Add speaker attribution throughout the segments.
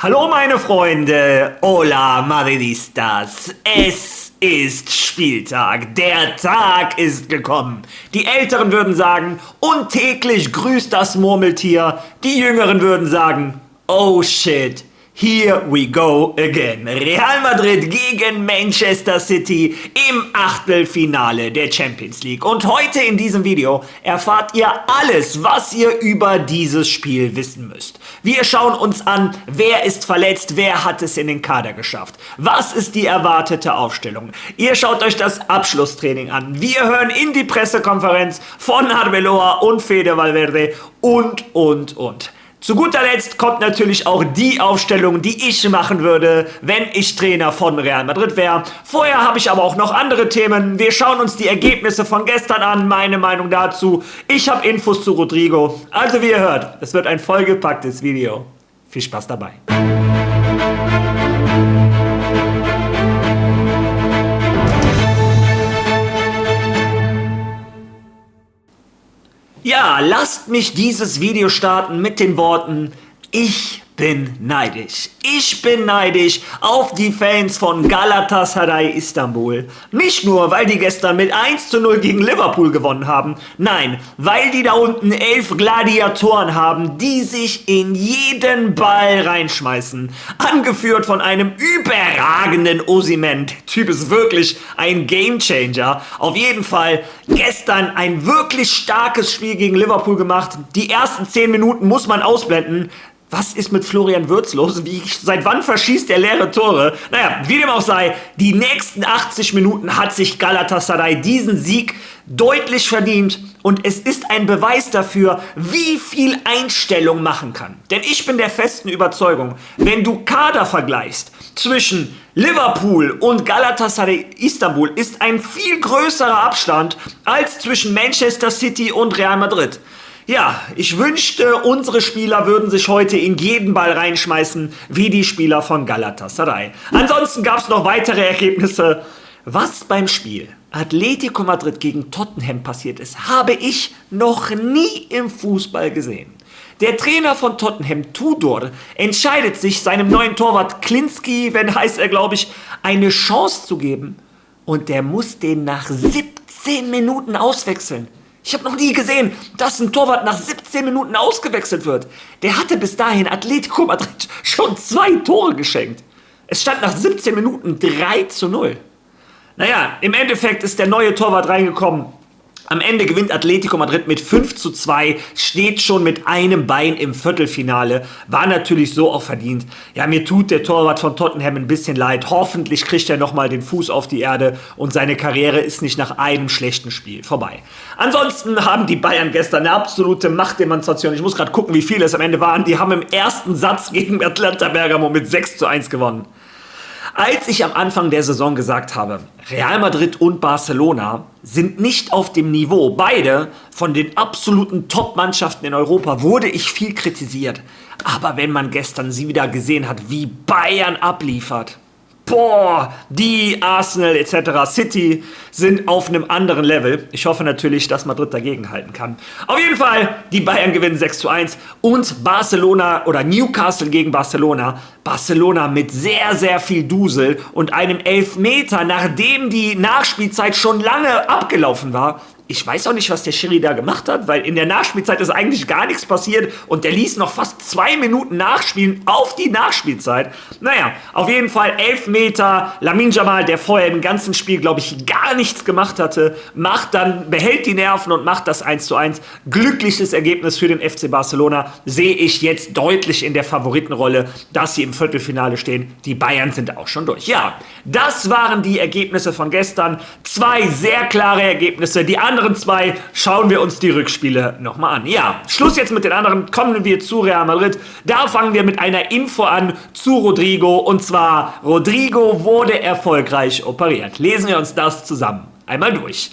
Speaker 1: Hallo meine Freunde, hola Madridistas, es ist Spieltag, der Tag ist gekommen. Die Älteren würden sagen, und täglich grüßt das Murmeltier, die Jüngeren würden sagen, oh shit. Here we go again. Real Madrid gegen Manchester City im Achtelfinale der Champions League. Und heute in diesem Video erfahrt ihr alles, was ihr über dieses Spiel wissen müsst. Wir schauen uns an, wer ist verletzt, wer hat es in den Kader geschafft. Was ist die erwartete Aufstellung? Ihr schaut euch das Abschlusstraining an. Wir hören in die Pressekonferenz von Arbeloa und Fede Valverde und. Zu guter Letzt kommt natürlich auch die Aufstellung, die ich machen würde, wenn ich Trainer von Real Madrid wäre. Vorher habe ich aber auch noch andere Themen. Wir schauen uns die Ergebnisse von gestern an, meine Meinung dazu. Ich habe Infos zu Rodrigo. Also wie ihr hört, es wird ein vollgepacktes Video. Viel Spaß dabei. Ja, lasst mich dieses Video starten mit den Worten, ich bin neidisch. Ich bin neidisch auf die Fans von Galatasaray Istanbul. Nicht nur, weil die gestern mit 1:0 gegen Liverpool gewonnen haben. Nein, weil die da unten 11 Gladiatoren haben, die sich in jeden Ball reinschmeißen. Angeführt von einem überragenden Osimhen. Der Typ ist wirklich ein Gamechanger. Auf jeden Fall gestern ein wirklich starkes Spiel gegen Liverpool gemacht. Die ersten 10 Minuten muss man ausblenden. Was ist mit Florian Wirtz los? Seit wann verschießt er leere Tore? Naja, wie dem auch sei, die nächsten 80 Minuten hat sich Galatasaray diesen Sieg deutlich verdient. Und es ist ein Beweis dafür, wie viel Einstellung machen kann. Denn ich bin der festen Überzeugung, wenn du Kader vergleichst zwischen Liverpool und Galatasaray Istanbul, ist ein viel größerer Abstand als zwischen Manchester City und Real Madrid. Ja, ich wünschte, unsere Spieler würden sich heute in jeden Ball reinschmeißen, wie die Spieler von Galatasaray. Ansonsten gab es noch weitere Ergebnisse. Was beim Spiel Atletico Madrid gegen Tottenham passiert ist, habe ich noch nie im Fußball gesehen. Der Trainer von Tottenham, Tudor, entscheidet sich, seinem neuen Torwart Klinski, heißt er, glaube ich, eine Chance zu geben. Und der muss den nach 17 Minuten auswechseln. Ich habe noch nie gesehen, dass ein Torwart nach 17 Minuten ausgewechselt wird. Der hatte bis dahin Atletico Madrid schon 2 Tore geschenkt. Es stand nach 17 Minuten 3:0. Naja, im Endeffekt ist der neue Torwart reingekommen. Am Ende gewinnt Atletico Madrid mit 5:2, steht schon mit einem Bein im Viertelfinale. War natürlich so auch verdient. Ja, mir tut der Torwart von Tottenham ein bisschen leid. Hoffentlich kriegt er nochmal den Fuß auf die Erde und seine Karriere ist nicht nach einem schlechten Spiel vorbei. Ansonsten haben die Bayern gestern eine absolute Machtdemonstration. Ich muss gerade gucken, wie viele es am Ende waren. Die haben im ersten Satz gegen Atalanta Bergamo mit 6:1 gewonnen. Als ich am Anfang der Saison gesagt habe, Real Madrid und Barcelona sind nicht auf dem Niveau, beide von den absoluten Top-Mannschaften in Europa, wurde ich viel kritisiert. Aber wenn man gestern sie wieder gesehen hat, wie Bayern abliefert, boah, die Arsenal etc. City sind auf einem anderen Level. Ich hoffe natürlich, dass Madrid dagegen halten kann. Auf jeden Fall, die Bayern gewinnen 6:1 und Barcelona oder Newcastle gegen Barcelona. Barcelona mit sehr, sehr viel Dusel und einem Elfmeter, nachdem die Nachspielzeit schon lange abgelaufen war. Ich weiß auch nicht, was der Schiri da gemacht hat, weil in der Nachspielzeit ist eigentlich gar nichts passiert und der ließ noch fast 2 Minuten nachspielen auf die Nachspielzeit. Naja, auf jeden Fall 11 Meter. Lamine Yamal, der vorher im ganzen Spiel, glaube ich, gar nichts gemacht hatte, behält die Nerven und macht das 1:1. Glückliches Ergebnis für den FC Barcelona. Sehe ich jetzt deutlich in der Favoritenrolle, dass sie im Viertelfinale stehen. Die Bayern sind auch schon durch. Ja, das waren die Ergebnisse von gestern. 2 sehr klare Ergebnisse. Die anderen 2 schauen wir uns die Rückspiele nochmal an. Ja, Schluss jetzt mit den anderen. Kommen wir zu Real Madrid. Da fangen wir mit einer Info an zu Rodrigo. Und zwar, Rodrigo wurde erfolgreich operiert. Lesen wir uns das zusammen einmal durch.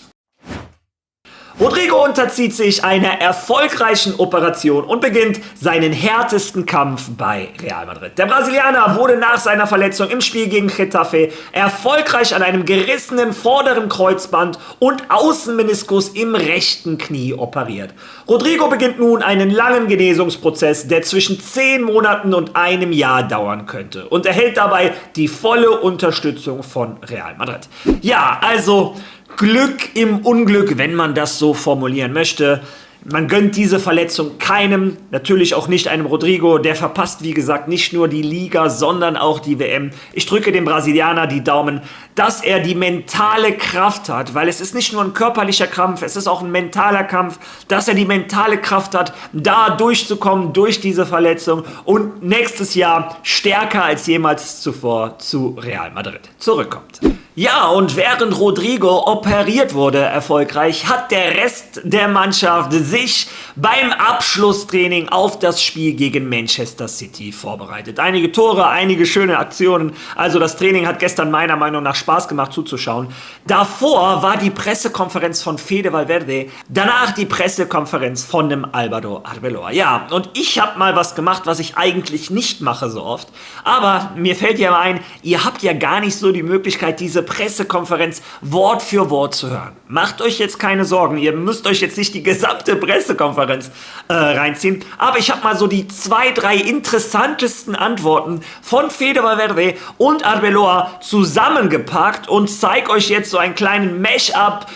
Speaker 1: Rodrigo unterzieht sich einer erfolgreichen Operation und beginnt seinen härtesten Kampf bei Real Madrid. Der Brasilianer wurde nach seiner Verletzung im Spiel gegen Getafe erfolgreich an einem gerissenen vorderen Kreuzband und Außenmeniskus im rechten Knie operiert. Rodrigo beginnt nun einen langen Genesungsprozess, der zwischen 10 Monaten und einem Jahr dauern könnte und erhält dabei die volle Unterstützung von Real Madrid. Ja, also Glück im Unglück, wenn man das so formulieren möchte. Man gönnt diese Verletzung keinem, natürlich auch nicht einem Rodrigo. Der verpasst, wie gesagt, nicht nur die Liga, sondern auch die WM. Ich drücke dem Brasilianer die Daumen, dass er die mentale Kraft hat, weil es ist nicht nur ein körperlicher Kampf, es ist auch ein mentaler Kampf, dass er die mentale Kraft hat, da durchzukommen durch diese Verletzung und nächstes Jahr stärker als jemals zuvor zu Real Madrid zurückkommt. Ja, und während Rodrigo operiert wurde erfolgreich, hat der Rest der Mannschaft sich beim Abschlusstraining auf das Spiel gegen Manchester City vorbereitet. Einige Tore, einige schöne Aktionen. Also das Training hat gestern meiner Meinung nach Spaß gemacht zuzuschauen. Davor war die Pressekonferenz von Fede Valverde, danach die Pressekonferenz von dem Álvaro Arbeloa. Ja, und ich habe mal was gemacht, was ich eigentlich nicht mache so oft. Aber mir fällt ja ein, ihr habt ja gar nicht so die Möglichkeit, diese Pressekonferenz Wort für Wort zu hören. Macht euch jetzt keine Sorgen, ihr müsst euch jetzt nicht die gesamte Pressekonferenz reinziehen, aber ich habe mal so die 2, 3 interessantesten Antworten von Fede Valverde und Arbeloa zusammengepackt und zeige euch jetzt so einen kleinen Mash-up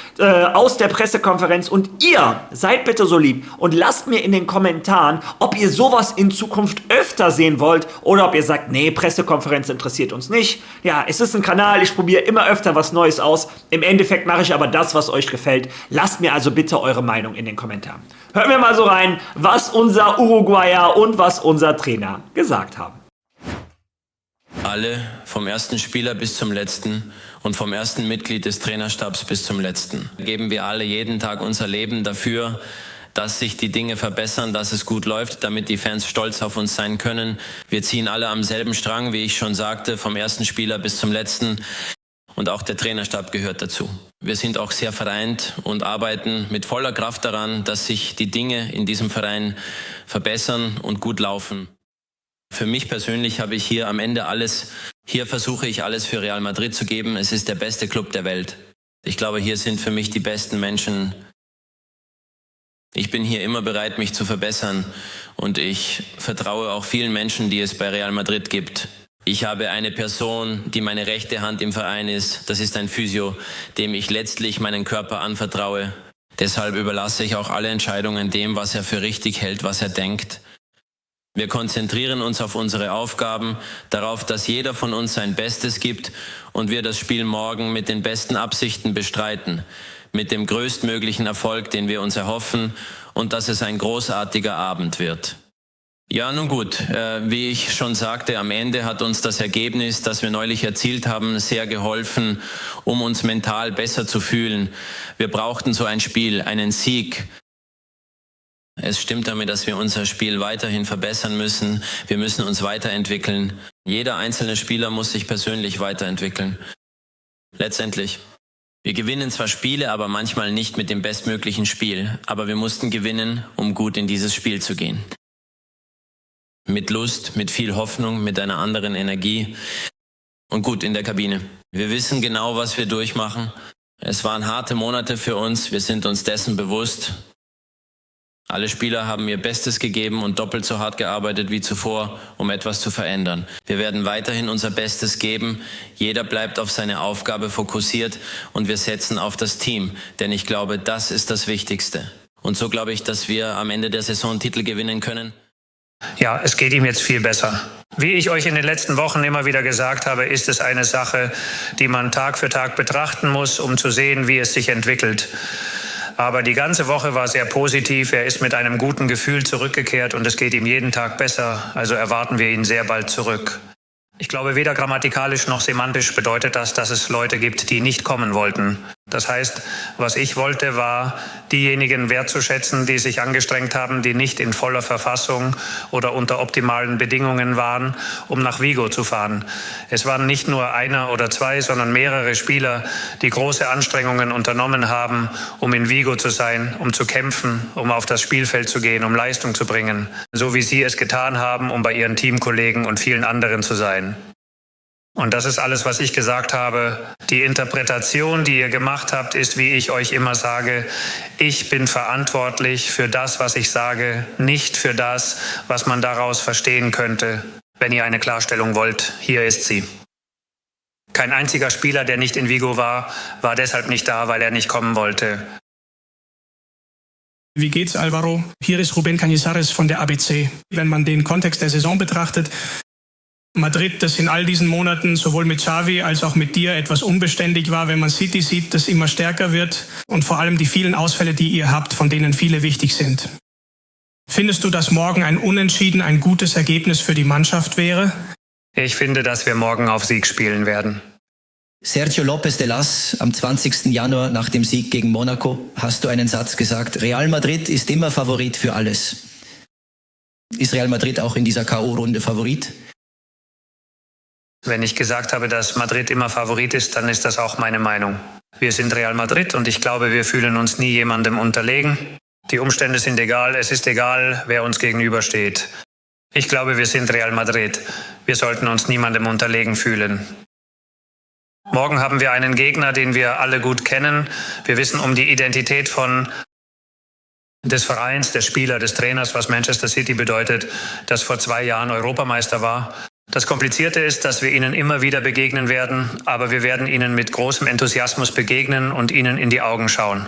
Speaker 1: aus der Pressekonferenz und ihr seid bitte so lieb und lasst mir in den Kommentaren, ob ihr sowas in Zukunft öfter sehen wollt oder ob ihr sagt, nee, Pressekonferenz interessiert uns nicht. Ja, es ist ein Kanal, ich probiere immer öfter was Neues aus. Im Endeffekt mache ich aber das, was euch gefällt. Lasst mir also bitte eure Meinung in den Kommentaren. Hören wir mal so rein, was unser Uruguayer und was unser Trainer gesagt haben.
Speaker 2: Alle, vom ersten Spieler bis zum letzten und vom ersten Mitglied des Trainerstabs bis zum letzten. Geben wir alle jeden Tag unser Leben dafür, dass sich die Dinge verbessern, dass es gut läuft, damit die Fans stolz auf uns sein können. Wir ziehen alle am selben Strang, wie ich schon sagte, vom ersten Spieler bis zum letzten. Und auch der Trainerstab gehört dazu. Wir sind auch sehr vereint und arbeiten mit voller Kraft daran, dass sich die Dinge in diesem Verein verbessern und gut laufen. Für mich persönlich habe ich hier am Ende hier versuche ich alles für Real Madrid zu geben. Es ist der beste Club der Welt. Ich glaube, hier sind für mich die besten Menschen. Ich bin hier immer bereit, mich zu verbessern und ich vertraue auch vielen Menschen, die es bei Real Madrid gibt. Ich habe eine Person, die meine rechte Hand im Verein ist. Das ist ein Physio, dem ich letztlich meinen Körper anvertraue. Deshalb überlasse ich auch alle Entscheidungen dem, was er für richtig hält, was er denkt. Wir konzentrieren uns auf unsere Aufgaben, darauf, dass jeder von uns sein Bestes gibt und wir das Spiel morgen mit den besten Absichten bestreiten, mit dem größtmöglichen Erfolg, den wir uns erhoffen und dass es ein großartiger Abend wird. Ja, nun gut, wie ich schon sagte, am Ende hat uns das Ergebnis, das wir neulich erzielt haben, sehr geholfen, um uns mental besser zu fühlen. Wir brauchten so ein Spiel, einen Sieg. Es stimmt damit, dass wir unser Spiel weiterhin verbessern müssen. Wir müssen uns weiterentwickeln. Jeder einzelne Spieler muss sich persönlich weiterentwickeln. Letztendlich. Wir gewinnen zwar Spiele, aber manchmal nicht mit dem bestmöglichen Spiel. Aber wir mussten gewinnen, um gut in dieses Spiel zu gehen. Mit Lust, mit viel Hoffnung, mit einer anderen Energie und gut in der Kabine. Wir wissen genau, was wir durchmachen. Es waren harte Monate für uns, wir sind uns dessen bewusst. Alle Spieler haben ihr Bestes gegeben und doppelt so hart gearbeitet wie zuvor, um etwas zu verändern. Wir werden weiterhin unser Bestes geben. Jeder bleibt auf seine Aufgabe fokussiert und wir setzen auf das Team, denn ich glaube, das ist das Wichtigste. Und so glaube ich, dass wir am Ende der Saison einen Titel gewinnen können.
Speaker 3: Ja, es geht ihm jetzt viel besser. Wie ich euch in den letzten Wochen immer wieder gesagt habe, ist es eine Sache, die man Tag für Tag betrachten muss, um zu sehen, wie es sich entwickelt. Aber die ganze Woche war sehr positiv. Er ist mit einem guten Gefühl zurückgekehrt und es geht ihm jeden Tag besser. Also erwarten wir ihn sehr bald zurück. Ich glaube, weder grammatikalisch noch semantisch bedeutet das, dass es Leute gibt, die nicht kommen wollten. Das heißt, was ich wollte, war, diejenigen wertzuschätzen, die sich angestrengt haben, die nicht in voller Verfassung oder unter optimalen Bedingungen waren, um nach Vigo zu fahren. Es waren nicht nur einer oder zwei, sondern mehrere Spieler, die große Anstrengungen unternommen haben, um in Vigo zu sein, um zu kämpfen, um auf das Spielfeld zu gehen, um Leistung zu bringen. So wie Sie es getan haben, um bei Ihren Teamkollegen und vielen anderen zu sein. Und das ist alles, was ich gesagt habe. Die Interpretation, die ihr gemacht habt, ist, wie ich euch immer sage, ich bin verantwortlich für das, was ich sage, nicht für das, was man daraus verstehen könnte. Wenn ihr eine Klarstellung wollt, hier ist sie. Kein einziger Spieler, der nicht in Vigo war, war deshalb nicht da, weil er nicht kommen wollte.
Speaker 4: Wie geht's, Alvaro? Hier ist Rubén Cañizares von der ABC. Wenn man den Kontext der Saison betrachtet, Madrid, das in all diesen Monaten sowohl mit Xavi als auch mit dir etwas unbeständig war, wenn man City sieht, das immer stärker wird und vor allem die vielen Ausfälle, die ihr habt, von denen viele wichtig sind. Findest du, dass morgen ein Unentschieden ein gutes Ergebnis für die Mannschaft wäre?
Speaker 3: Ich finde, dass wir morgen auf Sieg spielen werden.
Speaker 5: Sergio López de Las, am 20. Januar nach dem Sieg gegen Monaco hast du einen Satz gesagt, Real Madrid ist immer Favorit für alles. Ist Real Madrid auch in dieser K.O.-Runde Favorit?
Speaker 3: Wenn ich gesagt habe, dass Madrid immer Favorit ist, dann ist das auch meine Meinung. Wir sind Real Madrid und ich glaube, wir fühlen uns nie jemandem unterlegen. Die Umstände sind egal, es ist egal, wer uns gegenübersteht. Ich glaube, wir sind Real Madrid. Wir sollten uns niemandem unterlegen fühlen. Morgen haben wir einen Gegner, den wir alle gut kennen. Wir wissen um die Identität des Vereins, des Spielers, des Trainers, was Manchester City bedeutet, das vor 2 Jahren Europameister war. Das Komplizierte ist, dass wir ihnen immer wieder begegnen werden, aber wir werden ihnen mit großem Enthusiasmus begegnen und ihnen in die Augen schauen.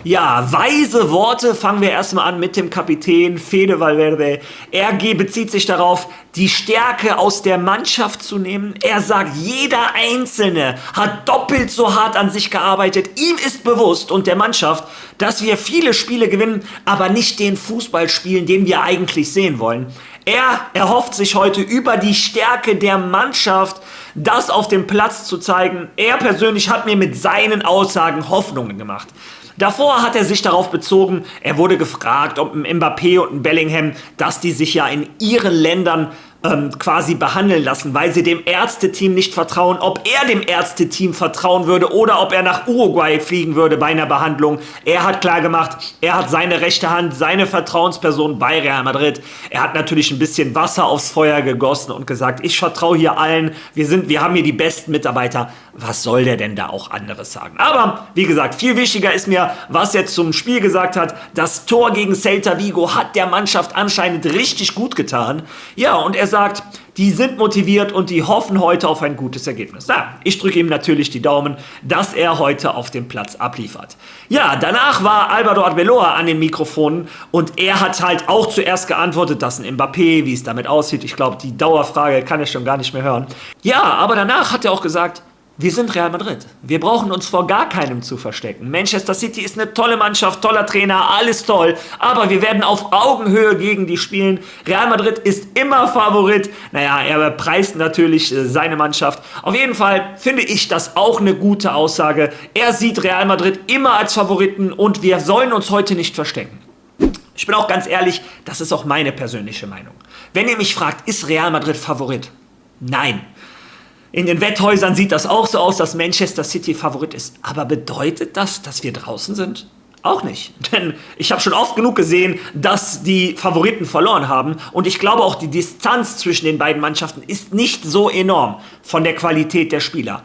Speaker 1: Ja, weise Worte. Fangen wir erstmal an mit dem Kapitän Fede Valverde. Er bezieht sich darauf, die Stärke aus der Mannschaft zu nehmen. Er sagt, jeder Einzelne hat doppelt so hart an sich gearbeitet. Ihm ist bewusst und der Mannschaft, dass wir viele Spiele gewinnen, aber nicht den Fußball spielen, den wir eigentlich sehen wollen. Er erhofft sich heute über die Stärke der Mannschaft, das auf dem Platz zu zeigen. Er persönlich hat mir mit seinen Aussagen Hoffnungen gemacht. Davor hat er sich darauf bezogen, er wurde gefragt, ob ein Mbappé und ein Bellingham, dass die sich ja in ihren Ländern quasi behandeln lassen, weil sie dem Ärzteteam nicht vertrauen, ob er dem Ärzteteam vertrauen würde oder ob er nach Uruguay fliegen würde bei einer Behandlung. Er hat klar gemacht, er hat seine rechte Hand, seine Vertrauensperson bei Real Madrid. Er hat natürlich ein bisschen Wasser aufs Feuer gegossen und gesagt, ich vertraue hier allen, wir haben hier die besten Mitarbeiter. Was soll der denn da auch anderes sagen? Aber, wie gesagt, viel wichtiger ist mir, was er zum Spiel gesagt hat. Das Tor gegen Celta Vigo hat der Mannschaft anscheinend richtig gut getan. Ja, und er sagt, die sind motiviert und die hoffen heute auf ein gutes Ergebnis. Na, ich drücke ihm natürlich die Daumen, dass er heute auf dem Platz abliefert. Ja, danach war Álvaro Arbeloa an den Mikrofonen und er hat halt auch zuerst geantwortet, dass ein Mbappé, wie es damit aussieht. Ich glaube, die Dauerfrage kann ich schon gar nicht mehr hören. Ja, aber danach hat er auch gesagt, wir sind Real Madrid. Wir brauchen uns vor gar keinem zu verstecken. Manchester City ist eine tolle Mannschaft, toller Trainer, alles toll. Aber wir werden auf Augenhöhe gegen die spielen. Real Madrid ist immer Favorit. Naja, er preist natürlich seine Mannschaft. Auf jeden Fall finde ich das auch eine gute Aussage. Er sieht Real Madrid immer als Favoriten und wir sollen uns heute nicht verstecken. Ich bin auch ganz ehrlich, das ist auch meine persönliche Meinung. Wenn ihr mich fragt, ist Real Madrid Favorit? Nein. In den Wetthäusern sieht das auch so aus, dass Manchester City Favorit ist. Aber bedeutet das, dass wir draußen sind? Auch nicht. Denn ich habe schon oft genug gesehen, dass die Favoriten verloren haben. Und ich glaube auch, die Distanz zwischen den beiden Mannschaften ist nicht so enorm von der Qualität der Spieler.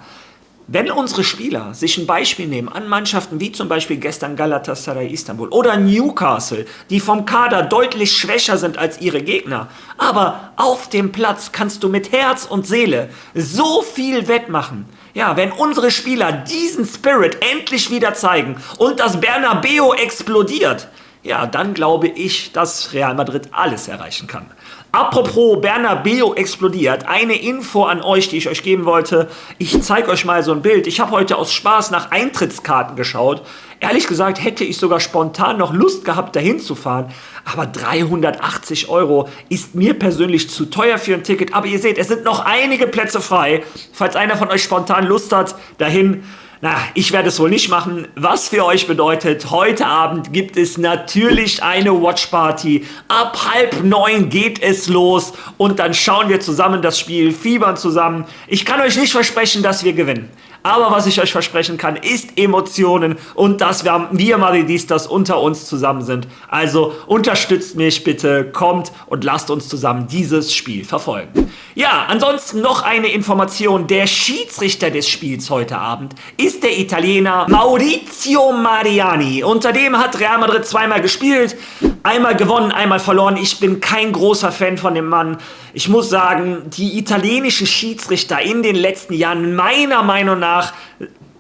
Speaker 1: Wenn unsere Spieler sich ein Beispiel nehmen an Mannschaften wie zum Beispiel gestern Galatasaray Istanbul oder Newcastle, die vom Kader deutlich schwächer sind als ihre Gegner, aber auf dem Platz kannst du mit Herz und Seele so viel wettmachen. Ja, wenn unsere Spieler diesen Spirit endlich wieder zeigen und das Bernabeu explodiert, ja, dann glaube ich, dass Real Madrid alles erreichen kann. Apropos Bernabeu explodiert, eine Info an euch, die ich euch geben wollte. Ich zeige euch mal so ein Bild. Ich habe heute aus Spaß nach Eintrittskarten geschaut. Ehrlich gesagt hätte ich sogar spontan noch Lust gehabt, dahin zu fahren. Aber 380 € ist mir persönlich zu teuer für ein Ticket. Aber ihr seht, es sind noch einige Plätze frei. Falls einer von euch spontan Lust hat, dahin Na, ich werde es wohl nicht machen, was für euch bedeutet, heute Abend gibt es natürlich eine Watchparty. Ab 8:30 geht es los und dann schauen wir zusammen das Spiel, fiebern zusammen. Ich kann euch nicht versprechen, dass wir gewinnen. Aber was ich euch versprechen kann, ist Emotionen und dass wir Madridistas unter uns zusammen sind. Also unterstützt mich bitte, kommt und lasst uns zusammen dieses Spiel verfolgen. Ja, ansonsten noch eine Information. Der Schiedsrichter des Spiels heute Abend ist der Italiener Maurizio Mariani. Unter dem hat Real Madrid zweimal gespielt, einmal gewonnen, einmal verloren. Ich bin kein großer Fan von dem Mann. Ich muss sagen, die italienischen Schiedsrichter in den letzten Jahren meiner Meinung nach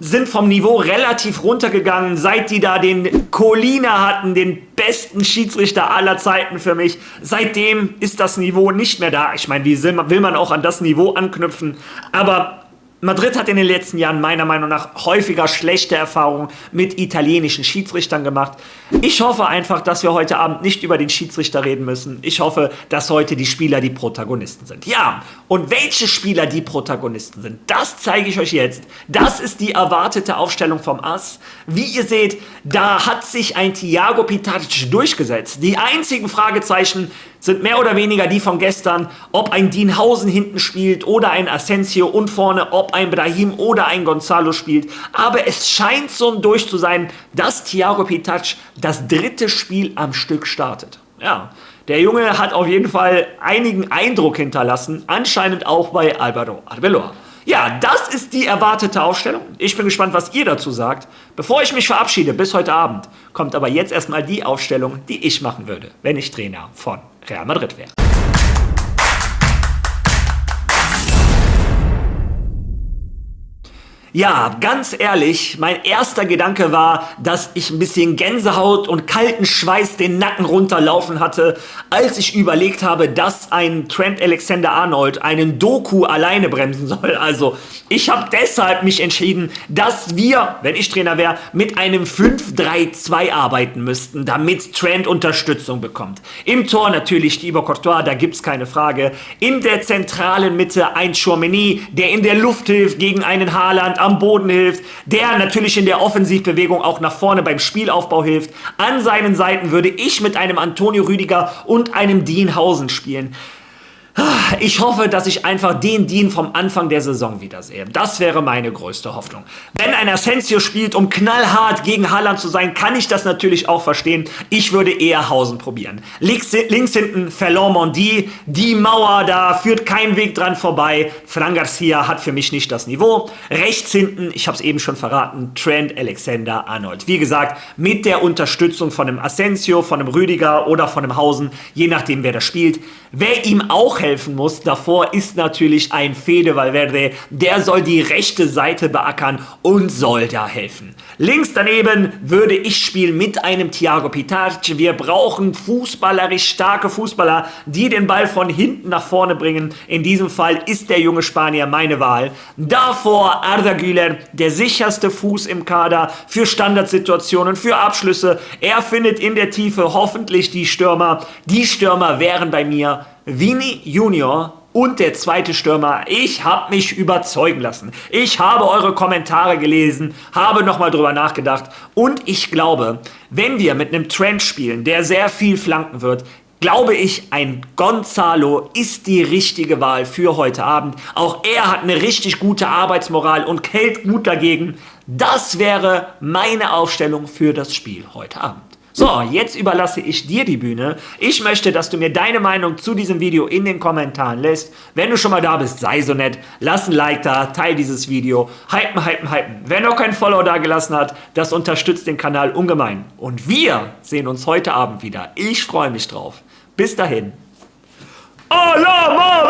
Speaker 1: sind vom Niveau relativ runtergegangen, seit die da den Collina hatten, den besten Schiedsrichter aller Zeiten für mich. Seitdem ist das Niveau nicht mehr da. Ich meine, wie will man auch an das Niveau anknüpfen? Aber Madrid hat in den letzten Jahren meiner Meinung nach häufiger schlechte Erfahrungen mit italienischen Schiedsrichtern gemacht. Ich hoffe einfach, dass wir heute Abend nicht über den Schiedsrichter reden müssen. Ich hoffe, dass heute die Spieler die Protagonisten sind. Ja, und welche Spieler die Protagonisten sind, das zeige ich euch jetzt. Das ist die erwartete Aufstellung vom AS. Wie ihr seht, da hat sich ein Thiago Pitaric durchgesetzt. Die einzigen Fragezeichen sind mehr oder weniger die von gestern, ob ein Dienhausen hinten spielt oder ein Asensio und vorne, ob ein Brahim oder ein Gonzalo spielt. Aber es scheint so durch zu sein, dass Thiago Pitaric das dritte Spiel am Stück startet. Ja, der Junge hat auf jeden Fall einigen Eindruck hinterlassen, anscheinend auch bei Álvaro Arbeloa. Ja, das ist die erwartete Aufstellung. Ich bin gespannt, was ihr dazu sagt. Bevor ich mich verabschiede, bis heute Abend, kommt aber jetzt erstmal die Aufstellung, die ich machen würde, wenn ich Trainer von Real Madrid wäre. Ja, ganz ehrlich, mein erster Gedanke war, dass ich ein bisschen Gänsehaut und kalten Schweiß den Nacken runterlaufen hatte, als ich überlegt habe, dass ein Trent Alexander-Arnold einen Doku alleine bremsen soll. Also, ich habe deshalb mich entschieden, dass wir, wenn ich Trainer wäre, mit einem 5-3-2 arbeiten müssten, damit Trent Unterstützung bekommt. Im Tor natürlich Thibaut Courtois, da gibt's keine Frage. In der zentralen Mitte ein Tchouaméni, der in der Luft hilft gegen einen Haaland, am Boden hilft, der natürlich in der Offensivbewegung auch nach vorne beim Spielaufbau hilft. An seinen Seiten würde ich mit einem Antonio Rüdiger und einem Dienhausen spielen. Ich hoffe, dass ich einfach den Dean vom Anfang der Saison wiedersehe. Das wäre meine größte Hoffnung. Wenn ein Asensio spielt, um knallhart gegen Haaland zu sein, kann ich das natürlich auch verstehen. Ich würde eher Hausen probieren. Links hinten Ferland Mendy. Die Mauer, da führt kein Weg dran vorbei. Fran Garcia hat für mich nicht das Niveau. Rechts hinten, ich habe es eben schon verraten, Trent Alexander-Arnold. Wie gesagt, mit der Unterstützung von einem Asensio, von einem Rüdiger oder von einem Hausen, je nachdem wer das spielt. Wer ihm auch helfen muss davor, ist natürlich ein Fede Valverde. Der soll die rechte Seite beackern und soll da helfen. Links daneben würde ich spielen mit einem Thiago Pitaric. Wir brauchen fußballerisch starke Fußballer, die den Ball von hinten nach vorne bringen. In diesem Fall ist der junge Spanier meine Wahl. Davor Arda Güler, der sicherste Fuß im Kader für Standardsituationen, für Abschlüsse. Er findet in der Tiefe hoffentlich die Stürmer. Die Stürmer wären bei mir Vini Junior und der zweite Stürmer. Ich habe mich überzeugen lassen. Ich habe eure Kommentare gelesen, habe nochmal drüber nachgedacht und ich glaube, wenn wir mit einem Trent spielen, der sehr viel flanken wird, glaube ich, ein Gonzalo ist die richtige Wahl für heute Abend. Auch er hat eine richtig gute Arbeitsmoral und hält gut dagegen. Das wäre meine Aufstellung für das Spiel heute Abend. So, jetzt überlasse ich dir die Bühne. Ich möchte, dass du mir deine Meinung zu diesem Video in den Kommentaren lässt. Wenn du schon mal da bist, sei so nett, lass ein Like da, teile dieses Video. Hypen, hypen, hypen. Wer noch kein Follow da gelassen hat, das unterstützt den Kanal ungemein. Und wir sehen uns heute Abend wieder. Ich freue mich drauf. Bis dahin. Alama!